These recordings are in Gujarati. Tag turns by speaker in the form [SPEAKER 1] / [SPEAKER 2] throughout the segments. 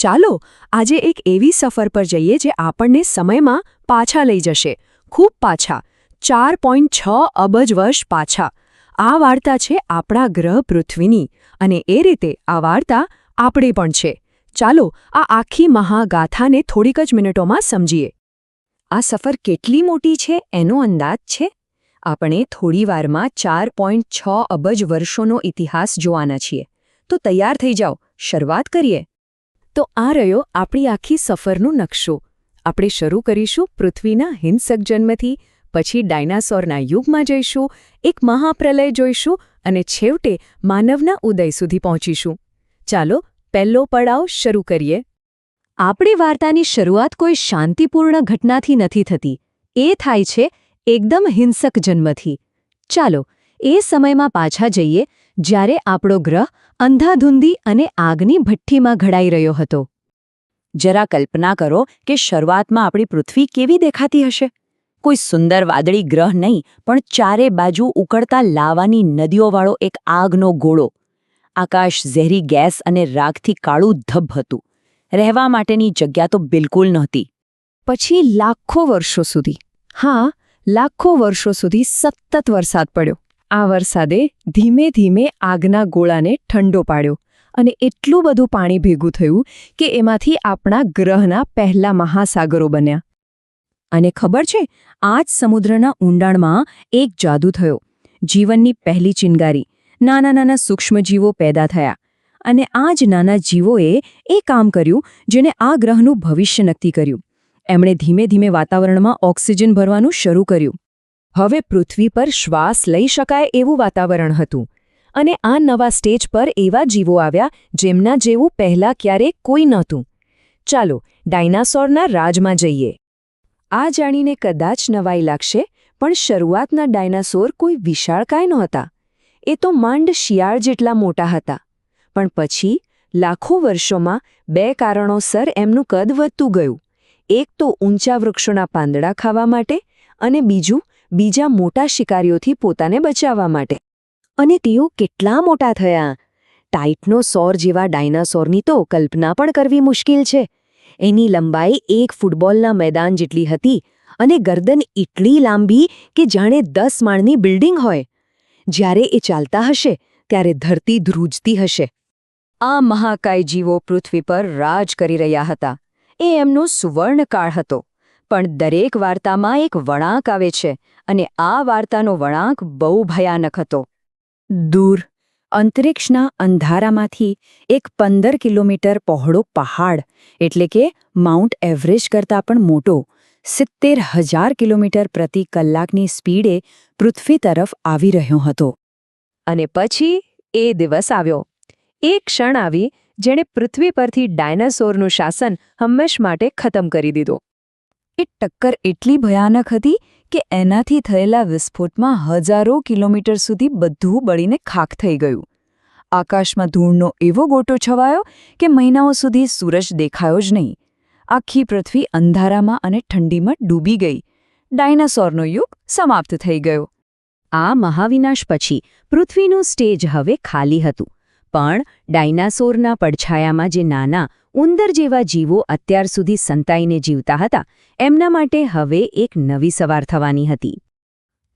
[SPEAKER 1] ચાલો આજે એક એવી સફર પર જઈએ જે આપણને સમયમાં પાછા લઈ જશે, ખૂબ પાછા, 4.6 અબજ વર્ષ પાછા. આ વાર્તા છે આપણા ગ્રહ પૃથ્વીની, અને એ રીતે આ વાર્તા આપણી પણ છે. ચાલો આ આખી મહાગાથાને થોડીક જ મિનિટોમાં સમજીએ. આ સફર કેટલી મોટી છે એનો અંદાજ છે? આપણે થોડી વારમાં 4.6 અબજ વર્ષોનો ઇતિહાસ જોવાના છીએ. તો તૈયાર થઈ જાઓ, શરૂઆત કરીએ. તો આ રહ્યો આપણી આખી સફરનો નકશો. આપણે શરૂ કરીશું પૃથ્વીના હિંસક જન્મથી, પછી ડાયનાસોરના યુગમાં જઈશું, એક મહાપ્રલય જોઈશું અને છેવટે માનવના ઉદય સુધી પહોંચીશું. ચાલો પહેલો પડાવ શરૂ કરીએ. આપણી વાર્તાની શરૂઆત કોઈ શાંતિપૂર્ણ ઘટનાથી નથી થતી. એ થાય છે એકદમ હિંસક જન્મથી. ચાલો એ સમયમાં પાછા જઈએ જ્યારે આપણો ગ્રહ અંધાધૂંધી અને આગની ભઠ્ઠીમાં ઘડાઈ રહ્યો હતો. જરા કલ્પના કરો કે શરૂઆતમાં આપણી પૃથ્વી કેવી દેખાતી હશે. કોઈ સુંદર વાદળી ગ્રહ નહીં, પણ ચારે બાજુ ઉકળતા લાવાની નદીઓવાળો એક આગનો ગોળો. આકાશ ઝેરી ગેસ અને રાખથી કાળું ધબ હતું. રહેવા માટેની જગ્યા તો બિલકુલ નહોતી. પછી લાખો વર્ષો સુધી, લાખો વર્ષો સુધી સતત વરસાદ પડ્યો. આ વરસાદે ધીમે ધીમે આગના ગોળાને ઠંડો પાડ્યો અને એટલું બધું પાણી ભેગું થયું કે એમાંથી આપણા ગ્રહના પહેલા મહાસાગરો બન્યા. અને ખબર છે, આ જ સમુદ્રના ઊંડાણમાં એક જાદુ થયો. જીવનની પહેલી ચિનગારી, નાના નાના સૂક્ષ્મજીવો પેદા થયા. અને આ જ નાના જીવોએ એ કામ કર્યું જેણે આ ગ્રહનું ભવિષ્ય નક્કી કર્યું. એમણે ધીમે ધીમે વાતાવરણમાં ઓક્સિજન ભરવાનું શરૂ કર્યું. હવે પૃથ્વી પર શ્વાસ લઈ શકાય એવું વાતાવરણ હતું. અને આ નવા સ્ટેજ પર એવા જીવો આવ્યા જેમના જેવું પહેલાં ક્યારેય કોઈ નહોતું. ચાલો ડાયનાસોરના રાજમાં જઈએ. આ જાણીને કદાચ નવાઈ લાગશે, પણ શરૂઆતના ડાયનાસોર કોઈ વિશાળકાય નહોતા. એ તો માંડ શિયાળ જેટલા મોટા હતા. પણ પછી લાખો વર્ષોમાં બે કારણોસર એમનું કદ વધતું ગયું. એક તો ઊંચા વૃક્ષોના પાંદડા ખાવા માટે, અને બીજા મોટા શિકારીઓથી પોતાને બચાવવા માટે. અને તેઓ કેટલા મોટા થયા! ટાઇટનોસોર જેવા ડાયનાસોરની તો કલ્પના પણ કરવી મુશ્કેલ છે. એની લંબાઈ એક ફૂટબોલના મેદાન જેટલી હતી અને ગરદન એટલી લાંબી કે જાણે 10 માળની બિલ્ડિંગ હોય. જ્યારે એ ચાલતા હશે ત્યારે ધરતી ધ્રુજતી હશે. આ મહાકાય જીવો પૃથ્વી પર રાજ કરી રહ્યા હતા. એ એમનો સુવર્ણકાળ હતો. પણ દરેક વાર્તામાં એક વળાંક આવે છે, અને આ વાર્તાનો વળાંક બહુ ભયાનક હતો. દૂર અંતરિક્ષના અંધારામાંથી એક 15 કિલોમીટર પહોળો પહાડ, એટલે કે માઉન્ટ એવરેસ્ટ કરતાં પણ મોટો, 70,000 કિલોમીટર પ્રતિ કલાકની સ્પીડે પૃથ્વી તરફ આવી રહ્યો હતો. અને પછી એ દિવસ આવ્યો. એ ક્ષણ આવી જેણે પૃથ્વી પરથી ડાયનાસોરનું શાસન હંમેશ માટે ખતમ કરી દીધો. એ ટક્કર એટલી ભયાનક હતી કે એનાથી થયેલા વિસ્ફોટમાં હજારો કિલોમીટર સુધી બધું બળીને ખાખ થઈ ગયું. આકાશમાં ધૂળનો એવો ગોટો છવાયો કે મહિનાઓ સુધી સૂરજ દેખાયો જ નહીં. આખી પૃથ્વી અંધારામાં અને ઠંડીમાં ડૂબી ગઈ. ડાયનાસોરનો યુગ સમાપ્ત થઈ ગયો. આ મહાવિનાશ પછી પૃથ્વીનું સ્ટેજ હવે ખાલી હતું. પણ ડાયનાસોરના પડછાયામાં જે નાના ઉંદર જેવા જીવો અત્યાર સુધી સંતાઈને જીવતા હતા, એમના માટે હવે એક નવી સવાર થવાની હતી.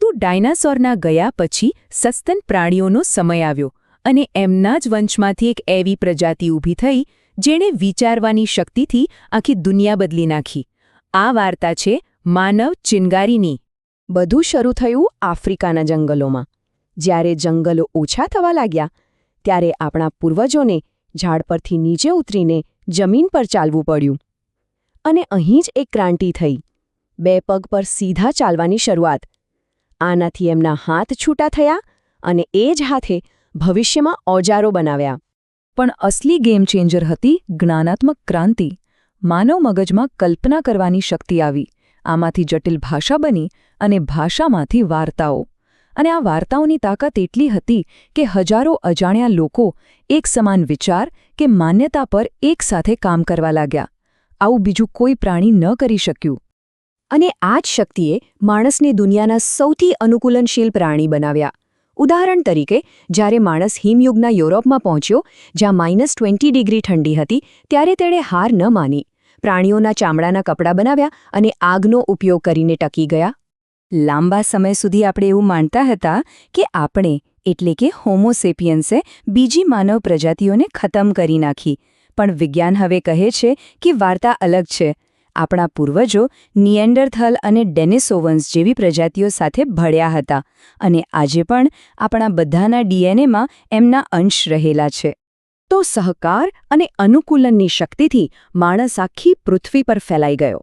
[SPEAKER 1] તો ડાયનાસોરના ગયા પછી સસ્તન પ્રાણીઓનો સમય આવ્યો, અને એમના જ વંશમાંથી એક એવી પ્રજાતિ ઊભી થઈ જેણે વિચારવાની શક્તિથી આખી દુનિયા બદલી નાખી. આ વાર્તા છે માનવ ચિનગારીની. બધું શરૂ થયું આફ્રિકાના જંગલોમાં. જ્યારે જંગલો ઓછા થવા લાગ્યા, ત્યારે આપણા પૂર્વજોને ઝાડ પરથી નીચે ઉતરીને જમીન પર ચાલવું પડ્યું. અને અહીં જ એક ક્રાંતિ થઈ. 2 પગ પર સીધા ચાલવાની શરૂઆત. આનાથી એમના હાથ છૂટા થયા, અને એ જ હાથે ભવિષ્યમાં ઓજારો બનાવ્યા. પણ અસલી ગેમ ચેન્જર હતી જ્ઞાનાત્મક ક્રાંતિ. માનવ મગજમાં કલ્પના કરવાની શક્તિ આવી. આમાંથી જટિલ ભાષા બની, અને ભાષામાંથી વાર્તાઓ. અને આ વાર્તાઓની તાકાત એટલી હતી કે હજારો અજાણ્યા લોકો એક સમાન વિચાર કે માન્યતા પર એકસાથે કામ કરવા લાગ્યા. આવું બીજું કોઈ પ્રાણી ન કરી શક્યું. અને આ જ શક્તિએ માણસને દુનિયાના સૌથી અનુકૂલનશીલ પ્રાણી બનાવ્યા. ઉદાહરણ તરીકે જ્યારે માણસ હિમયુગના યુરોપમાં પહોંચ્યો, જ્યાં -20 ઠંડી હતી, ત્યારે તેણે હાર ન માની. પ્રાણીઓના ચામડાના કપડાં બનાવ્યા અને આગનો ઉપયોગ કરીને ટકી ગયા. લાંબા સમય સુધી આપણે એવું માનતા હતા કે આપણે એટલે કે હોમોસેપિયન્સે બીજી માનવ પ્રજાતિઓને ખતમ કરી નાખી. પણ વિજ્ઞાન હવે કહે છે કે વાર્તા અલગ છે. આપણા પૂર્વજો નિએન્ડરથલ અને ડેનિસોવન્સ જેવી પ્રજાતિઓ સાથે ભળ્યા હતા અને આજે પણ આપણા બધાના ડીએનએમાં એમના અંશ રહેલા છે. તો સહકાર અને અનુકૂલનની શક્તિથી માણસ આખી પૃથ્વી પર ફેલાઈ ગયો.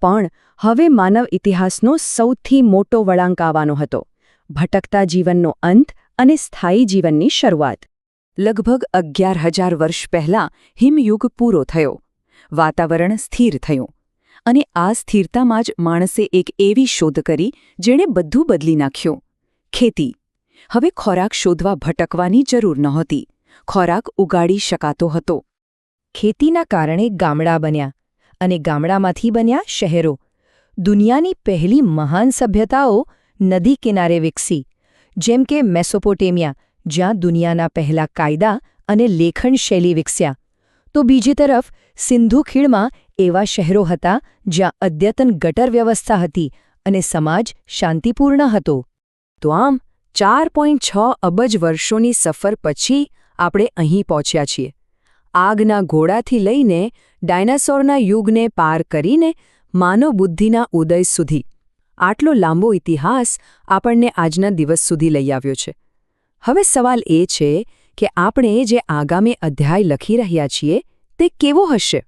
[SPEAKER 1] પણ હવે માનવ ઇતિહાસનો સૌથી મોટો વળાંક આવવાનો હતો: ભટકતા જીવનનો અંત અને સ્થાયી જીવનની શરૂઆત. લગભગ 11,000 વર્ષ પહેલાં હિમયુગ પૂરો થયો. વાતાવરણ સ્થિર થયું. અને આ સ્થિરતામાં જ માણસે એક એવી શોધ કરી જેણે બધું બદલી નાખ્યું: ખેતી. હવે ખોરાક શોધવા ભટકવાની જરૂર નહોતી. ખોરાક ઉગાડી શકાતો હતો. ખેતીના કારણે ગામડાં બન્યા અને ગામડામાંથી બન્યા શહેરો. દુનિયાની પહેલી મહાન સભ્યતાઓ નદી કિનારે વિકસી, જેમ કે મેસોપોટેમિયા, જ્યાં દુનિયાના પહેલા કાયદા અને લેખન શૈલી વિકસ્યા. તો બીજી તરફ સિંધુ ખીણમાં એવા શહેરો હતા જ્યાં અદ્યતન ગટર વ્યવસ્થા હતી અને સમાજ શાંતિપૂર્ણ હતો. તો આમ 4.6 અબજ વર્ષોની સફર પછી આપણે અહીં પહોંચ્યા છીએ. આગના ઘોડાથી લઈને ડાયનાસોરના યુગને પાર કરીને માનવ બુદ્ધિના ઉદય સુધી. આટલો લાંબો ઇતિહાસ આપણને આજના દિવસ સુધી લઈ આવ્યો છે. હવે સવાલ એ છે કે આપણે જે આગામી અધ્યાય લખી રહ્યા છીએ તે કેવો હશે?